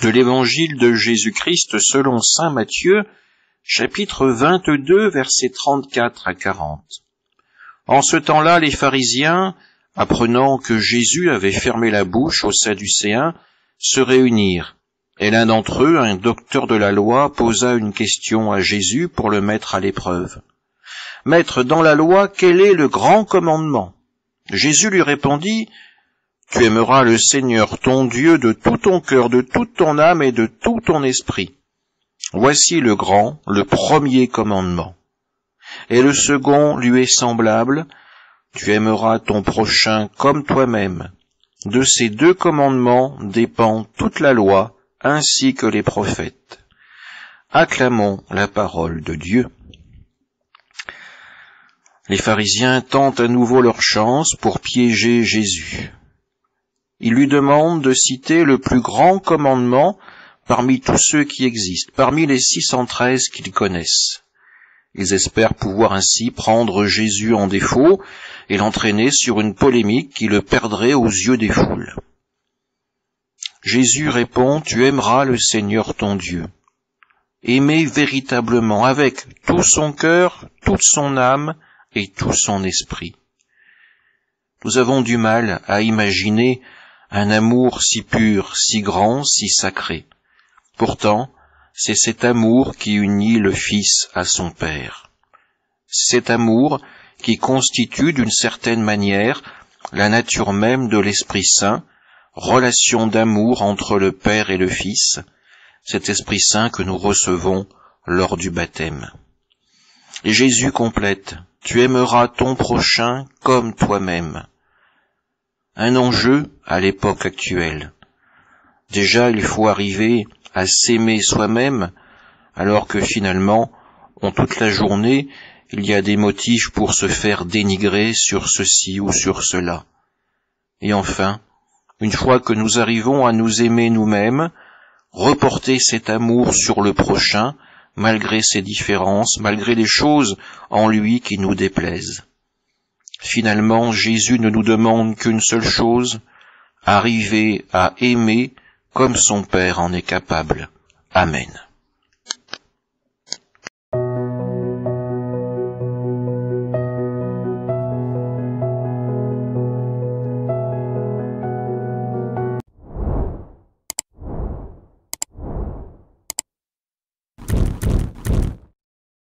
De l'Évangile de Jésus-Christ selon saint Matthieu, chapitre 22, versets 34 à 40. En ce temps-là, les pharisiens, apprenant que Jésus avait fermé la bouche aux Sadducéens, se réunirent. Et l'un d'entre eux, un docteur de la loi, posa une question à Jésus pour le mettre à l'épreuve. « Maître, dans la loi, quel est le grand commandement ?» Jésus lui répondit, « Tu aimeras le Seigneur ton Dieu de tout ton cœur, de toute ton âme et de tout ton esprit. Voici le grand, le premier commandement. Et le second lui est semblable, tu aimeras ton prochain comme toi-même. De ces deux commandements dépend toute la loi, ainsi que les prophètes. » Acclamons la parole de Dieu. Les pharisiens tentent à nouveau leur chance pour piéger Jésus. Ils lui demandent de citer le plus grand commandement parmi tous ceux qui existent, parmi les 613 qu'ils connaissent. Ils espèrent pouvoir ainsi prendre Jésus en défaut et l'entraîner sur une polémique qui le perdrait aux yeux des foules. Jésus répond, « Tu aimeras le Seigneur ton Dieu. » Aimer véritablement avec tout son cœur, toute son âme et tout son esprit. Nous avons du mal à imaginer un amour si pur, si grand, si sacré. Pourtant, c'est cet amour qui unit le Fils à son Père. Cet amour qui constitue d'une certaine manière la nature même de l'Esprit Saint, relation d'amour entre le Père et le Fils, cet Esprit Saint que nous recevons lors du baptême. Et Jésus complète, « Tu aimeras ton prochain comme toi-même ». Un enjeu à l'époque actuelle. Déjà, il faut arriver à s'aimer soi-même, alors que finalement, toute la journée, il y a des motifs pour se faire dénigrer sur ceci ou sur cela. Et enfin, une fois que nous arrivons à nous aimer nous-mêmes, reporter cet amour sur le prochain, malgré ses différences, malgré les choses en lui qui nous déplaisent. Finalement, Jésus ne nous demande qu'une seule chose, arriver à aimer comme son Père en est capable. Amen.